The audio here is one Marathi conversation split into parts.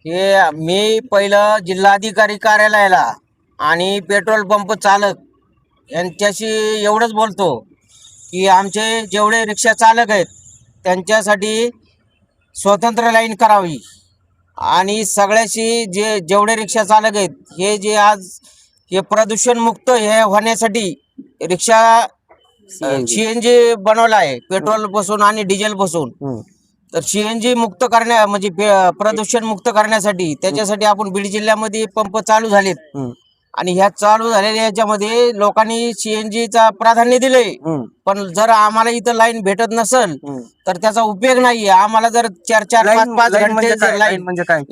हे मी पहिलं जिल्हाधिकारी कार्यालयाला आणि पेट्रोल पंप चालक यांच्याशी एवढंच बोलतो की आमचे जेवढे रिक्षा चालक आहेत त्यांच्यासाठी स्वतंत्र लाईन करावी आणि सगळ्याशी जेवढे रिक्षा चालक आहेत हे जे आज हे प्रदूषण मुक्त हे होण्यासाठी रिक्षा सीएनजी बनवला आहे, पेट्रोल पासून आणि डिझेल पासून. तर सीएनजी मुक्त करण्या म्हणजे प्रदूषण मुक्त करण्यासाठी त्याच्यासाठी आपण बीड जिल्ह्यामध्ये पंप चालू झालेत आणि ह्या चालू झालेल्या याच्यामध्ये लोकांनी सीएनजीचा प्राधान्य दिलंय. पण जर आम्हाला इथं लाईन भेटत नसेल तर त्याचा उपयोग नाहीये. आम्हाला जर 4-4-5-5 घंटे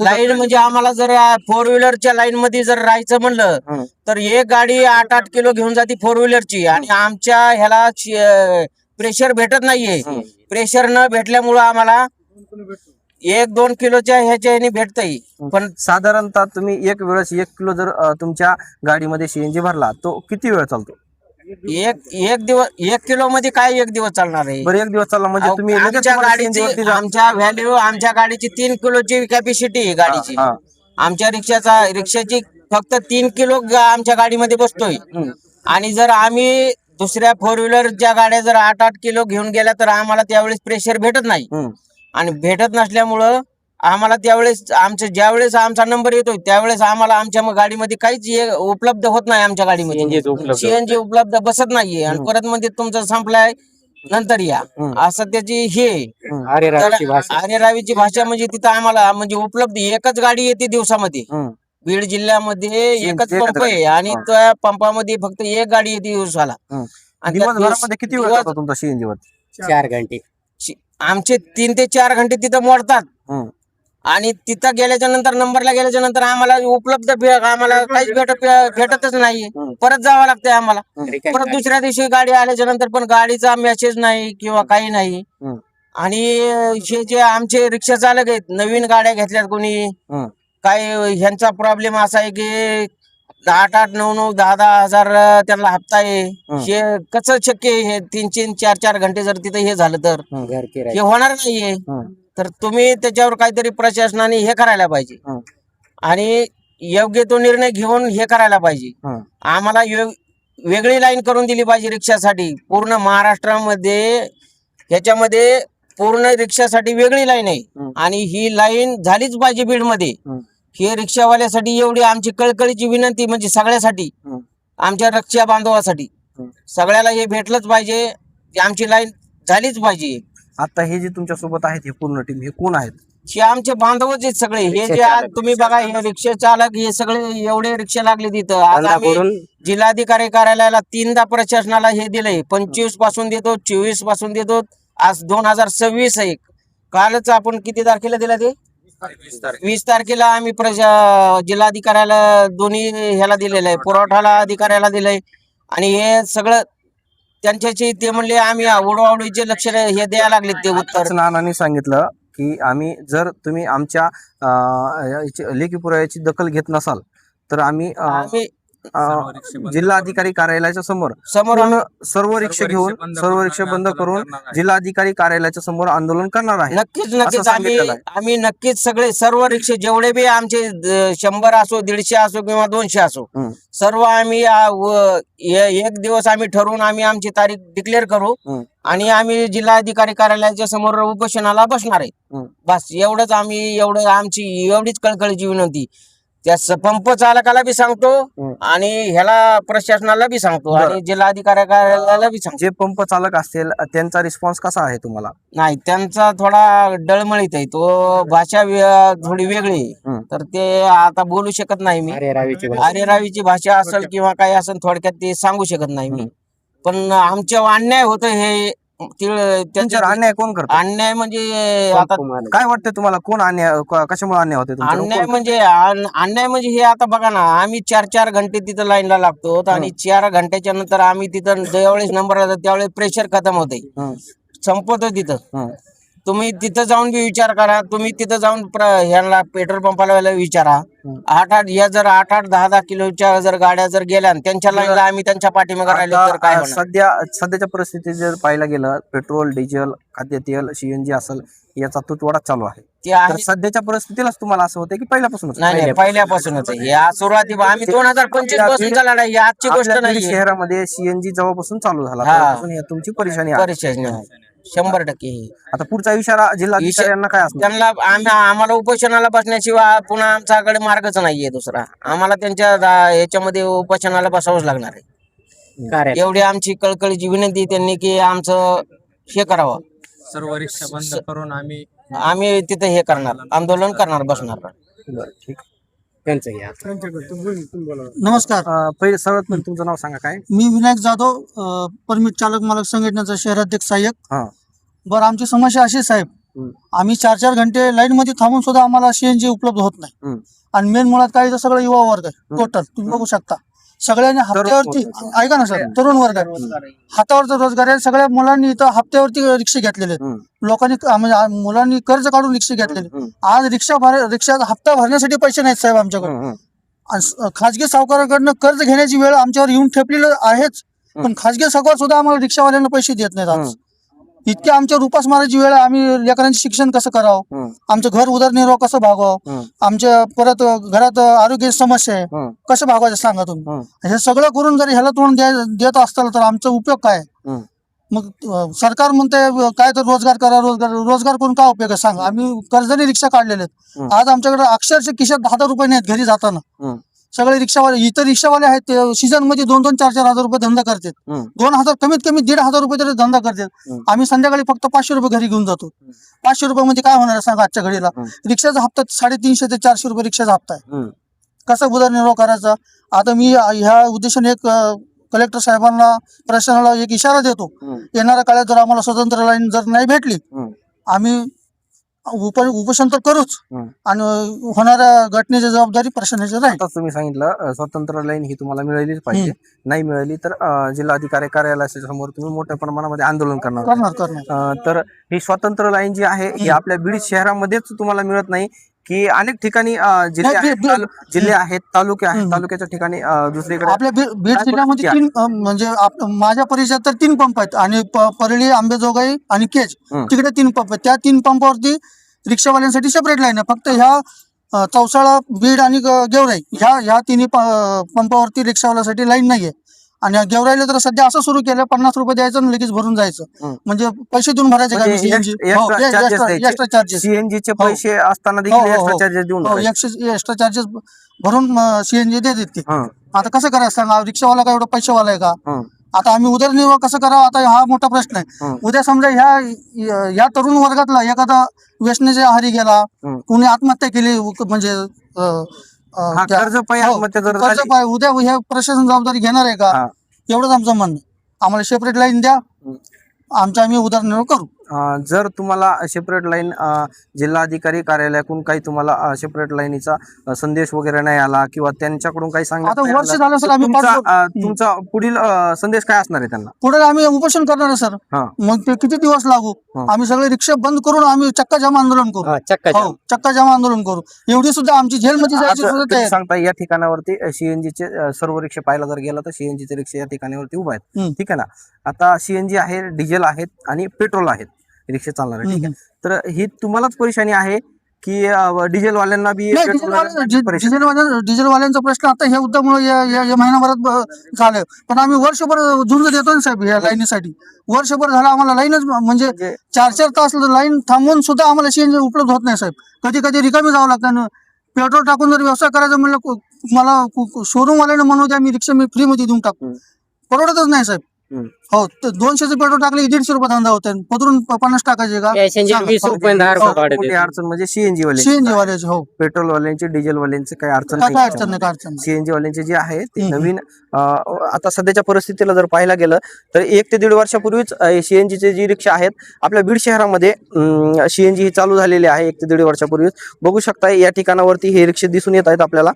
लाईन म्हणजे आम्हाला जर 4 व्हीलरच्या लाईन मध्ये जर राहायचं म्हणलं तर एक गाडी 8-8 किलो घेऊन जाते 4 व्हीलरची आणि आमच्या ह्याला प्रेशर भेटत नाहीये. प्रेशर न भेटल्यामुळं आम्हाला 1-2 किलोच्या ह्याच्या ह्याने भेटतंय. पण साधारणतः तुम्ही एक वेळेस 1 किलो जर तुमच्या गाडीमध्ये सीएनजी भरला तो किती वेळ चालतो? एक दिवस 1 किलो मध्ये काय 1 दिवस चालणार आहे? बरं 1 दिवस चालला म्हणजे तुम्ही आमच्या गाडीची 3 किलोची कॅपॅसिटी आहे गाडीची. आमच्या रिक्षाची फक्त 3 किलो आमच्या गाडीमध्ये बसतोय आणि जर आम्ही दुसऱ्या 4 व्हीलरच्या गाड्या जर 8-8 किलो घेऊन गेल्या तर आम्हाला त्यावेळेस प्रेशर भेटत नाही आणि भेटत नसल्यामुळं आम्हाला त्यावेळेस ज्यावेळेस आमचा नंबर येतोय त्यावेळेस आम्हाला आमच्या गाडीमध्ये काहीच उपलब्ध होत नाही. आमच्या गाडीमध्ये सीएनजी उपलब्ध बसत नाहीये आणि परत म्हणजे तुमचा संपलाय नंतर या असं त्याची हे आरेरावीची भाषा. म्हणजे तिथं आम्हाला म्हणजे उपलब्ध एकच गाडी येते दिवसामध्ये. बीड जिल्ह्यामध्ये एकच पंप आहे आणि त्या पंपामध्ये फक्त एक गाडी येते दिवसाला. दिवसभरामध्ये किती वेळ जातो तुमचा सीएनजी वर? 4 घंटे. आमचे 3 ते 4 घंटे तिथं मोडतात आणि तिथं गेल्याच्या नंतर नंबरला गेल्याच्या नंतर आम्हाला आम्हाला काहीच भेटतच नाही. परत जावं लागतंय आम्हाला. परत दुसऱ्या दिवशी गाडी आल्याच्या नंतर पण गाडीचा मेसेज नाही किंवा काही नाही. आणि हे जे आमचे रिक्षा चालक आहेत नवीन गाड्या घेतल्यात कोणी काय ह्यांचा प्रॉब्लेम असा आहे की 8-8, 9-9, 10-10 हजार त्यांना हप्ता आहे. हे कसं शक्य आहे? हे 3-3, 4-4 घंटे जर तिथे हे झालं तर हे होणार नाहीये. तर तुम्ही त्याच्यावर काहीतरी प्रशासनाने हे करायला पाहिजे आणि योग्य तो निर्णय घेऊन हे करायला पाहिजे. आम्हाला वेगळी लाईन करून दिली पाहिजे रिक्षासाठी. पूर्ण महाराष्ट्रामध्ये ह्याच्यामध्ये पूर्ण रिक्षासाठी वेगळी लाईन आहे आणि ही लाईन झालीच पाहिजे बीडमध्ये. हे रिक्षावाल्यासाठी एवढी आमची कळकळीची विनंती म्हणजे सगळ्यासाठी, आमच्या रक्षा बांधवासाठी सगळ्याला हे भेटलंच पाहिजे. आमची लाईन झालीच पाहिजे. आता हे जे तुमच्या सोबत आहेत हे पूर्ण टीम हे कोण आहेत? हे आमचे बांधवच आहेत सगळे. हे जे आज तुम्ही बघा हे रिक्षा चालक हे सगळे एवढे रिक्षा लागले तिथं. आज आम्ही जिल्हाधिकारी कार्यालयाला 3दा प्रशासनाला हे दिलंय. 25 पासून देतो, 24 पासून देतो, आज 2026 आहे. कालच आपण किती तारखेला दिला ते 20 तारखेला आम्ही जिल्हाधिकाऱ्याला दोन्ही ह्याला दिलेलं आहे, पुरवठाला अधिकाऱ्याला दिलंय आणि हे सगळं त्यांच्याशी ते म्हणले आम्ही आवडीचे लक्ष हे द्यायला लागले. ते उत्तर नानांनी सांगितलं की आम्ही जर तुम्ही आमच्या लेखी पुराव्याची दखल घेत नसाल तर आम्ही जिल्हाधिकारी कार्यालयाच्या समोर सर्व रिक्षा घेऊन सर्व रिक्षा बंद करून जिल्हाधिकारी कार्यालयाच्या समोर आंदोलन करणार आहे. नक्कीच आम्ही नक्कीच सर्व रिक्षा जेवढे बी आमचे 100 असो, 150 असो किंवा 200 असो सर्व आम्ही एक दिवस आम्ही ठरवून आम्ही आमची तारीख डिक्लेअर करू आणि आम्ही जिल्हाधिकारी कार्यालयाच्या समोर उपोषणाला बसणार आहे. बस एवढंच आमची एवढीच कळकळीची विनंती त्या पंप चालकाला बी सांगतो आणि ह्याला प्रशासनाला बी सांगतो आणि जिल्हाधिकारी कार्यालयाला बी सांगतो. जे पंप चालक असतील त्यांचा रिस्पॉन्स कसा आहे तुम्हाला? नाही, त्यांचा थोडा डळमळीत आहे. तो भाषा थोडी वेगळी तर ते आता बोलू शकत नाही मी. आरेरावीची भाषा असेल किंवा काही असेल थोडक्यात ते सांगू शकत नाही मी. पण आमच्या अन्याय होत हे त्यांच्यावर अन्याय कोण करतो? अन्याय म्हणजे आता काय वाटतं तुम्हाला? कोण अन्याय कशामुळे अन्याय होते? अन्याय म्हणजे हे आता बघा ना, आम्ही 4-4 घंटे तिथं लाईनला लागतो आणि 4 घंट्याच्या नंतर आम्ही तिथं ज्यावेळेस नंबर येतो त्यावेळेस प्रेशर खतम होते, संपतो तिथं. तुम्ही तिथं जाऊन बी विचार करा. तुम्ही तिथं जाऊन ह्याला पेट्रोल पंपाला विचारा. 8-8 10-10 किलोच्या जर गाड्या जर गेल्या त्यांच्या लाईनला आम्ही त्यांच्या पाठीमागे राहिलो तर काय होणार? सध्याच्या परिस्थितीत जर पाहायला गेलं पेट्रोल, डिझेल, खाद्यतेल, सीएनजी असेल याचा तुटवडा चालू आहे. ते आहे. तर सध्याच्या परिस्थितीलाच तुम्हाला असं होतं की पहिल्यापासूनच? नाही पहिल्यापासूनच आहे. या सुरुवाती आम्ही 2025 पासून चालणार आहे, ही आजची गोष्ट आपल्या बीड नाही. शहरामध्ये सीएनजी जेव्हापासून चालू झाला हा. तेव्हापासून या तुमची परेशानी आहे. परिचय नाही 100%. आता पुढचा इशारा जिल्हाधिकाऱ्यांना काय असणार? त्यांना आम्हाला उपोषणाला बसण्याशिवाय पुन्हा आमच्याकडे मार्गच नाहीये दुसरा. आम्हाला त्यांच्या याच्यामध्ये उपोषणाला बसावंच लागणार आहे. एवढी आमची कळकळीची विनंती त्यांनी की आमचं हे करावं. सर्व रिक्षा बंद करून आम्ही तिथे हे करणार, आंदोलन करणार, बसणार. बरं, ठीक. नमस्कार. पहिले सर्वात पहिले तुमचं नाव सांगा काय? मी विनायक जाधव, परमिट चालक मालक संघटनेचा शहराध्यक्ष सहाय्यक. हा. बरं, आमची समस्या अशी साहेब, आम्ही 4-4 घंटे लाईन मध्ये थांबून सुद्धा आम्हाला सीएनजी उपलब्ध होत नाही. आणि मेन मुळात काय तर सगळं युवा वर्ग आहे टोटल, तुम्ही बघू शकता. सगळ्यांनी हप्त्यावरती, ऐका ना सर, तरुण वर्ग आहे, हातावरचा रोजगार आहे. सगळ्या मुलांनी इथं हप्त्यावरती रिक्षा घेतलेले आहेत. लोकांनी म्हणजे मुलांनी कर्ज काढून रिक्षा घेतलेले. आज रिक्षाचा हप्ता भरण्यासाठी पैसे नाहीत साहेब आमच्याकडे. खाजगी सावकाराकडनं कर्ज घेण्याची वेळ आमच्यावर येऊन ठेपलेलं आहेच, पण खाजगी सावकार सुद्धा आम्हाला रिक्षावाल्यांना पैसे देत नाहीत. आज इतके आमच्यावर उपास मारायची वेळ. आम्ही लेकरांचे शिक्षण कसं करावं, आमचं घर उदरनिर्वाह कसं भागवावं, आमच्या परत घरात आरोग्य समस्या आहे, कसं भागवायचं सांगा तुम्ही. हे सगळं करून जर ह्याला तोंड देत असताल तर आमचा उपयोग काय? मग सरकार म्हणते काय तर रोजगार करा, रोजगार करून काय उपयोग आहे सांगा. आम्ही कर्जाने रिक्षा काढलेले आहेत. आज आमच्याकडे अक्षरशः खिशात 10,000 रुपये नाहीत घरी जाताना. सगळे रिक्षावाले, इतर रिक्षावाले आहेत ते सीझन मध्ये 2-2, 4-4 हजार रुपये धंदा करतात. 2,000 कमीत कमी 1,500 रुपये तरी धंदा करतात. आम्ही संध्याकाळी फक्त 500 रुपये घरी घेऊन जातो. 500 रुपये मध्ये काय होणार आहे सांगा आजच्या घडीला? रिक्षाचा हप्ता 350 ते 400 रुपये रिक्षाचा हप्ता आहे. कसा उदरनिर्वाह करायचा? आता मी ह्या उद्देशाने एक कलेक्टर साहेबांना, प्रशासनाला एक इशारा देतो. येणाऱ्या काळात जर आम्हाला स्वतंत्र लाईन जर नाही भेटली, आम्ही उपोषण तर करूच, आणि होणाऱ्या घटनेची जबाबदारी प्रशासनाची राहील. आता तुम्ही सांगितलं स्वतंत्र लाईन ही तुम्हाला मिळालीच पाहिजे. नाही मिळाली तर जिल्हाधिकारी कार्यालयाच्या समोर तुम्ही मोठ्या प्रमाणामध्ये आंदोलन करणार. तर ही स्वतंत्र लाईन जी आहे ही आपल्या बीड शहरामध्येच तुम्हाला मिळत नाही की अनेक ठिकाणी जिल्हे आहेत, तालुके आहेत, तालुक्याच्या ठिकाणी दुसरीकडे? आपल्या बीड जिल्ह्यामध्ये 3 म्हणजे माझ्या परिसरात तर 3 पंप आहेत, आणि परळी, अंबेजोगाई आणि केज तिकडे 3 पंप आहेत. त्या 3 पंपावरती रिक्षावाल्यांसाठी सेपरेट लाईन आहे. फक्त ह्या चौसाळा, बीड आणि गेवराई ह्या 3 पंपावरती रिक्षावाल्यासाठी लाईन नाहीये. आणि गेवराईला तर सध्या असं सुरू केलं, 50 रुपये द्यायचं आणि लगेच भरून जायचं. म्हणजे पैसे देऊन भरायचे का? एक्स्ट्रा चार्जेस, सीएनजीचे पैसे असताना देखील एक्स्ट्रा चार्जेस देऊन एक्स्ट्रा चार्जेस भरून सीएनजी देतात ते. आता कसं करायचं सांगा? रिक्षावाला का एवढा पैसेवाला आहे का? आता आम्ही उदरनिर्वाह कसं करावं, आता हा मोठा प्रश्न आहे. उद्या समजा ह्या तरुण वर्गातला एखादा व्यसनेच्या आहारी गेला, कोणी आत्महत्या केली, म्हणजे कर्ज पाय, उद्या हे प्रशासन जबाबदारी घेणार आहे का? एवढंच आमचं म्हणणं. आम्हाला सेपरेट लाईन द्या, आम्ही उदरनिर्वाह करू. जर तुम्हाला सेपरेट लाईन जिल्हाधिकारी कार्यालयाकडून काही तुम्हाला सेपरेट लाईनीचा संदेश वगैरे नाही आला किंवा त्यांच्याकडून काही आता वर्ष झालं सर, आम्ही तुमचा पुढील संदेश काय असणार आहे त्यांना? पुढे आम्ही उपोषण करणार आहे सर. मग ते किती दिवस लागू, आम्ही सगळे रिक्षा बंद करून आम्ही चक्का जाम आंदोलन करू. चक्का जाम आंदोलन करू. एवढी सुद्धा आमची जेलमध्ये जायची सांगता. या ठिकाणावरती सीएनजीचे सर्व रिक्षा पाहायला जर गेला तर सीएनजीचे रिक्षा या ठिकाणावरती उभा आहेत, ठीक आहे ना? आता सीएनजी आहे, डिझेल आहेत आणि पेट्रोल आहेत रिक्षा चालणार आहे, ठीक आहे? तर ही तुम्हालाच परेशानी आहे की डिझेल वाल्यांना बी? डिझेलवाल्यांचा प्रश्न आता हे उद्योगामुळे या महिनाभरात झालं, पण आम्ही वर्षभर झुंज देतो ना साहेब या लाईनीसाठी. वर्षभर झालं आम्हाला लाईनच, म्हणजे 4-4 तास लाईन थांबून सुद्धा आम्हाला सीएनजी उपलब्ध होत नाही साहेब. कधी कधी रिकामी जावं लागतं. पेट्रोल टाकून जर व्यवसाय करायचा म्हणलं, मला शोरूम वाल्याने म्हणू द्या, मी रिक्षा फ्री मध्ये देऊन टाकतो, परवडतच नाही साहेब. हो, 200चे पेट्रोल टाकले 150 रुपये धंदा होते, पदरून 50 टाकायचे का? अडचण म्हणजे सीएनजी वाल्याचे. हो, पेट्रोल वाल्यांची, डिझेल वाल्यांची काही अडचण नाही. सीएनजी वाल्यांचे जे आहे ते नवीन, आता सध्याच्या परिस्थितीला जर पाहायला गेलं तर 1 ते 1.5 वर्षापूर्वीच सीएनजीचे जी रिक्षा आहेत आपल्या बीड शहरामध्ये सीएनजी ही चालू झालेली आहे. 1 ते 1.5 वर्षापूर्वीच बघू शकता या ठिकाणावरती हे रिक्षे दिसून येत आहेत आपल्याला.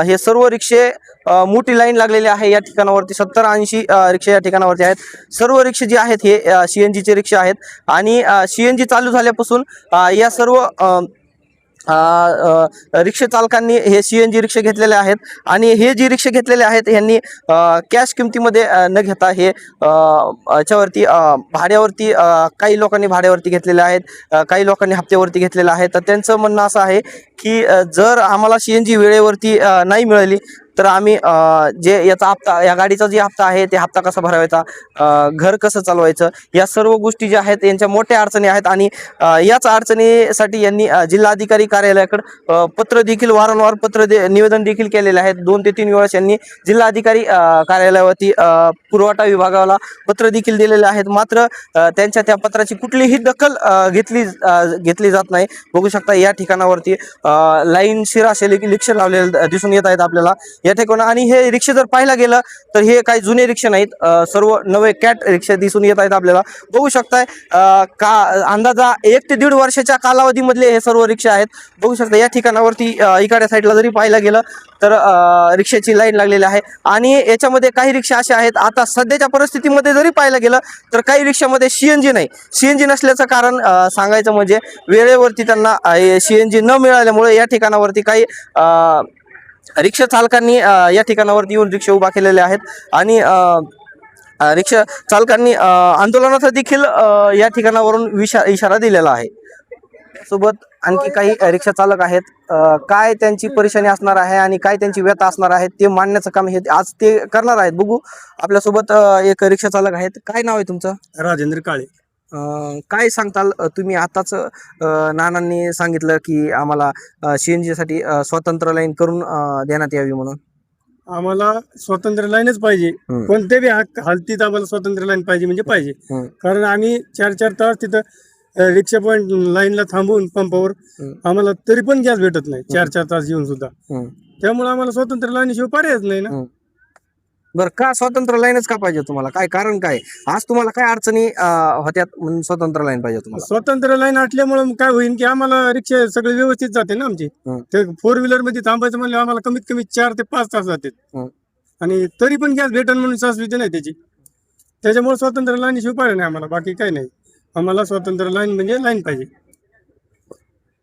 हे सर्व रिक्षे मोठी लाईन लागलेली आहे या ठिकाणावरती. 70-80 रिक्षा या ठिकाणावरती आहेत. सर्व रिक्षा जे आहेत हे सीएनजीचे रिक्षा आहेत. आणि सीएनजी चालू झाल्यापासून या सर्व रिक्षा चालकांनी हे सीएनजी रिक्षा घेतलेले आहेत आणि हे जी रिक्षा घेतलेले आहेत यांनी कॅश किमतीमध्ये न घेता हे याच्यावरती भाड्यावरती काही लोकांनी भाड्यावरती घेतलेले आहेत, काही लोकांनी हप्त्यावरती घेतलेले आहेत. तर त्यांचं म्हणणं असं आहे की जर आम्हाला सीएनजी वेळेवरती नाही मिळाली तर आम्ही जे याचा हप्ता, या गाडीचा जे हप्ता आहे ते हप्ता कसा भरावायचा, घर कसं चालवायचं, या सर्व गोष्टी ज्या आहेत यांच्या मोठ्या अडचणी आहेत. आणि याच अडचणीसाठी यांनी जिल्हाधिकारी कार्यालयाकडे पत्र देखील वारंवार निवेदन देखील केलेले आहेत. 2 ते 3 वेळेस यांनी जिल्हाधिकारी कार्यालयावरती पुरवठा विभागाला पत्र देखील दिलेले आहेत. मात्र त्यांच्या त्या पत्राची कुठलीही दखल घेतली जात नाही. बघू शकता या ठिकाणावरती लाईनशीर असे रिक्षा लावलेले दिसून येत आहेत आपल्याला या ठिकाणी. आणि हे रिक्षा जर पाहायला गेलं तर हे काही जुने रिक्षा नाहीत, सर्व नवे कॅट रिक्षा दिसून येत आहेत आपल्याला. बघू शकताय का अंदाजा 1 ते 1.5 वर्षाच्या कालावधीमधले हे सर्व रिक्षा आहेत. बघू शकता या ठिकाणावरती इकडच्या साईडला जरी पाहायला गेलं तर रिक्षाची लाईन लागलेली आहे. आणि याच्यामध्ये काही रिक्षा अशा आहेत, आता सध्याच्या परिस्थितीमध्ये जरी पाहायला गेलं तर काही रिक्षामध्ये सीएनजी नाही. सीएनजी नसल्याचं कारण सांगायचं म्हणजे वेळेवरती त्यांना सीएनजी न मिळाल्यामुळे या ठिकाणावरती काही रिक्षा चालकांनी या ठिकाणावरती येऊन रिक्षा उभा केलेल्या आहेत. आणि रिक्षा चालकांनी आंदोलनाचा देखील या ठिकाणावरून इशारा दिलेला आहे. सोबत आणखी काही रिक्षा चालक आहेत, काय त्यांची परेशानी असणार आहे आणि काय त्यांची व्यथा असणार आहे ते मांडण्याचं काम हे आज ते करणार आहेत. बघू आपल्यासोबत एक रिक्षा चालक आहेत. काय नाव आहे तुमचं? राजेंद्र काळे. काय सांगताल तुम्ही? आताच नानांनी सांगितलं की आम्हाला सीएनजी साठी स्वतंत्र लाईन करून देण्यात यावी म्हणून. आम्हाला स्वतंत्र लाईनच पाहिजे, कोणत्या बी हालतीत आम्हाला स्वतंत्र लाईन पाहिजे म्हणजे पाहिजे. कारण आम्ही 4-4 तास तिथं रिक्षा पॉईंट लाईनला थांबून पंपावर आम्हाला तरी पण गॅस भेटत नाही 4-4 तास येऊन सुद्धा. त्यामुळे आम्हाला स्वतंत्र लाईनशिवाय पर्यायच नाही ना. बरं, का स्वतंत्र लाईनच का पाहिजे तुम्हाला? काय कारण काय? आज तुम्हाला काय अडचणी होत्यात म्हणून स्वतंत्र लाईन पाहिजे तुम्हाला? स्वतंत्र लाईन असल्यामुळे काय होईल की आम्हाला रिक्षा सगळे व्यवस्थित जाते ना आमची. ते 4 व्हीलर मध्ये थांबायचं म्हणलं आम्हाला कमीत कमी 4 ते 5 तास जाते. आणि तरी पण गॅस भेटेल म्हणून शाश्वती नाही त्याची. त्याच्यामुळे स्वतंत्र लाईनशिवाय पर्याय नाही आम्हाला, बाकी काही नाही. आम्हाला स्वतंत्र लाईन म्हणजे लाईन पाहिजे.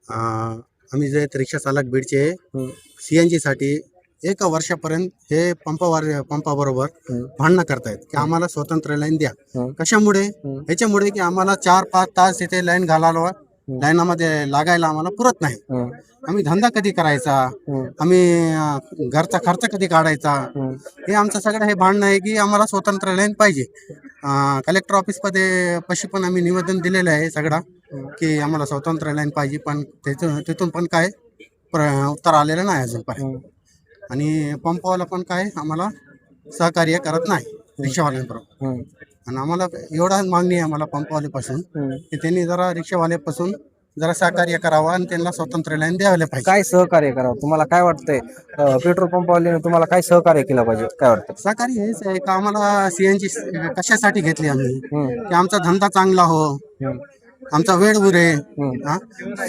आम्ही जे रिक्षा चालक बीडचे सीएनजी साठी 1 वर्षापर्यंत हे पंपाबरोबर भांडणं करतायत की आम्हाला स्वतंत्र लाईन द्या. कशामुळे? याच्यामुळे की आम्हाला 4-5 तास इथे लाईन घालायला, लाईनामध्ये लागायला आम्हाला पुरत नाही. आम्ही धंदा कधी करायचा, आम्ही घरचा खर्च कधी काढायचा, हे आमचं सगळं हे भांडणं आहे की आम्हाला स्वतंत्र लाईन पाहिजे. कलेक्टर ऑफिसमध्ये पशी पण आम्ही निवेदन दिलेलं आहे सगळा की आम्हाला स्वतंत्र लाईन पाहिजे, पण तिथून पण काय उत्तर आलेलं नाही अजूनपर्यंत. आणि पंपवाला पण काय आम्हाला सहकार्य करत नाही रिक्षावाल्यांबरोबर. आणि आम्हाला एवढा मागणी आहे आम्हाला पंपवाल्यापासून की त्यांनी जरा रिक्षावाल्यापासून जरा सहकार्य करावं आणि त्यांना स्वतंत्र लाईन द्यायला पाहिजे. काय सहकार्य करावं तुम्हाला काय वाटतंय? पेट्रोल पंपवाल्याने तुम्हाला काय सहकार्य केलं पाहिजे? काय वाटतं? सहकार्य हेच आहे का आम्हाला सीएनजी कशासाठी घेतली आम्ही की आमचा धंदा चांगला हो, आमचा वेळ उरे.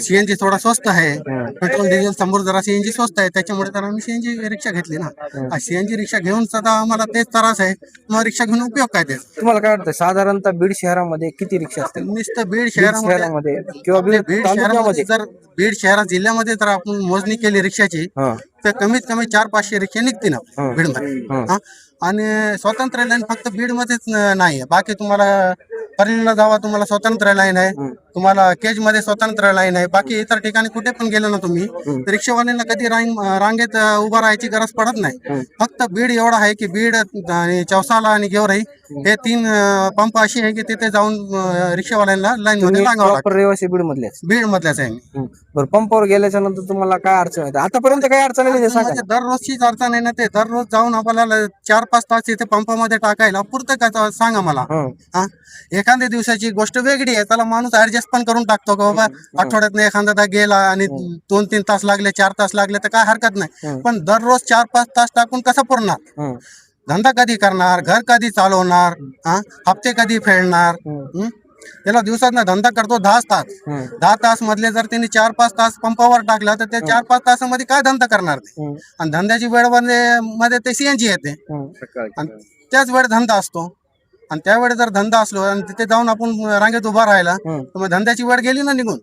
सीएनजी थोडा स्वस्त आहे, पेट्रोल डिझेल समोर जरा सीएनजी स्वस्त आहे, त्याच्यामुळे तर आम्ही सीएनजी रिक्षा घेतली ना. सीएनजी रिक्षा घेऊन सुद्धा आम्हाला तेच त्रास आहे, मग रिक्षा घेऊन उपयोग काय त्याचा? तुम्हाला काय वाटतं साधारणतः बीड शहरामध्ये किती रिक्षा असतील? नुसतं बीड शहरामध्ये किंवा बीड बीड तालुक्यामध्ये? शहरामध्ये जर बीड शहरा जिल्ह्यामध्ये जर आपण मोजणी केली रिक्षाची तर कमीत कमी 400-500 रिक्षा निघते ना बीडमध्ये. आणि स्वतंत्र लाईन फक्त बीड मध्येच नाही, बाकी तुम्हाला परळीला जावा तुम्हाला स्वतंत्र लाईन आहे, तुम्हाला केज मध्ये स्वतंत्र लाईन आहे. बाकी इतर ठिकाणी कुठे पण गेलं ना तुम्ही रिक्षावाल्यांना कधी रांगेत उभा राहायची गरज पडत नाही. फक्त बीड एवढा आहे की बीड आणि चौसाला आणि गेवराई हे 3 पंप असे आहे की तिथे जाऊन रिक्षावाल्यांना लाईन मध्ये लागावं लागतं. रहिवासी बीड मधल्याच? बीड मधल्याच आहे. बरं, पंपावर गेल्याच्या नंतर तुम्हाला काय अडचण येते? आतापर्यंत काय अडचण आली नाही सांगा? दररोजचीच अडचण आहे ना. ते दररोज जाऊन आपल्याला 4-5 तास तिथे पंपामध्ये टाकायला पुरतं का सांगा मला. एखाद्या दिवसाची गोष्ट वेगळी आहे, त्याला माणूस ऍडजस्ट पण करून टाकतो का बाबा आठवड्यात एखादा गेला आणि 2-3 तास लागले, 4 तास लागले तर काय हरकत नाही. पण दररोज 4-5 तास टाकून कसं पुरणार? धंदा कधी करणार, घर कधी चालवणार, हप्ते कधी फेडणार? त्याला दिवसात धंदा करतो 10 तास, 10 तास मधले जर त्यांनी 4-5 तास पंपावर टाकला तर त्या 4-5 तासामध्ये काय धंदा करणार ते? आणि धंद्याची वेळ मध्ये ते सीएनजी येते आणि त्याच वेळ धंदा असतो. आणि त्यावेळेस जर धंदा असलो आणि तिथे जाऊन आपण रांगेत उभा राहिला तर मग धंद्याची वेळ गेली ना निघून,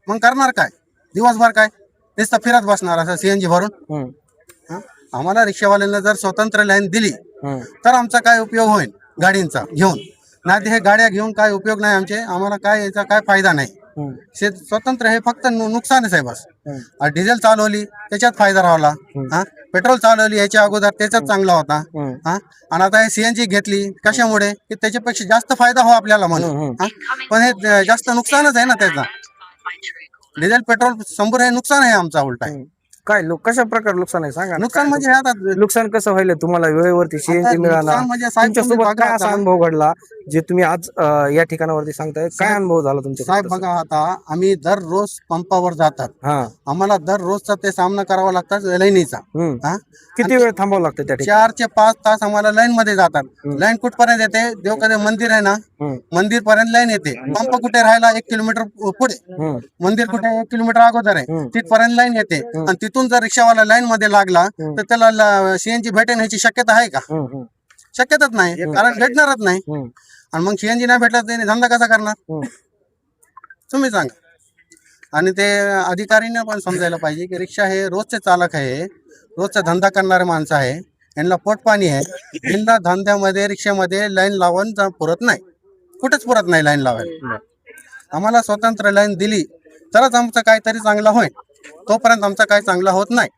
मग करणार काय दिवसभर? काय नुसतं फिरत बसणार असं सीएनजी भरून. हा? आम्हाला रिक्षावाल्यांना जर स्वतंत्र लाईन दिली तर आमचा काय उपयोग होईल गाडींचा घेऊन, नाही तर हे गाड्या घेऊन काय उपयोग नाही आमचे, आम्हाला काय याचा काय फायदा नाही. स्वतंत्र हे फक्त नुकसानच आहे बस. डिझेल चालवली त्याच्यात फायदा राहिला, हा पेट्रोल चालवली याच्या अगोदर त्याच्यात चांगला होता, हा आणि आता हे सीएनजी घेतली कशामुळे की त्याच्यापेक्षा जास्त फायदा हो आपल्याला म्हणून, हा पण हे जास्त नुकसानच आहे ना त्याचा. डिझेल पेट्रोल 100 हे नुकसान आहे आमचा उलटा आहे. काय कशा प्रकारे नुकसान आहे सांगा ना. नुकसान म्हणजे हे आता नुकसान कसं व्हायला तुम्हाला वेळेवरती सीएनजी मिळाला, नुकसान म्हणजे साहेब तुम्ही तुमच्यासोबत बघा काय असा आता. अनुभव घडला जे तुम्ही आज या ठिकाणावरती सांगताय, काय अनुभव झाला तुमच्या? साहेब बघा आता आम्ही दररोज पंपावर जातात, हा आम्हाला दररोजचा ते सामना करावा लागतात लाईनीचा. हा किती वेळ थांबावं लागतं त्या ठिकाणी? 4 ते 5 तास आम्हाला लाईन मध्ये जातात. लाईन कुठपर्यंत येते, देवकडे मंदिर आहे ना, मंदिर पर्यंत लाईन येते. पंप कुठे राहिला 1 किलोमीटर पुढे, मंदिर कुठे 1 किलोमीटर अगोदर आहे, तिथपर्यंत लाईन येते. आणि तिथून जर रिक्षावाला लाईन मध्ये लागला तर त्याला सीएनजी भेटेल ह्याची शक्यता आहे का? शक्यताच नाही, कारण भेटणारच नाही. आणि मग सीएनजी नाही भेटला तर धंदा कसा करणार तुम्ही सांगा. आणि ते अधिकारीने पण समजायला पाहिजे की रिक्षा हे रोजचे चालक आहे, रोजचा धंदा करणारे माणसं आहे, यांना पोटपाणी आहे. यांना धंद्यामध्ये रिक्षामध्ये लाईन लावून पुरत नाही, कुठेच पुरत नाही लाईन लावायला. आम्हाला स्वतंत्र लाईन दिली तरच आमचं काहीतरी चांगलं होईल, तोपर्यंत आमचा काही चांगला होत नाही.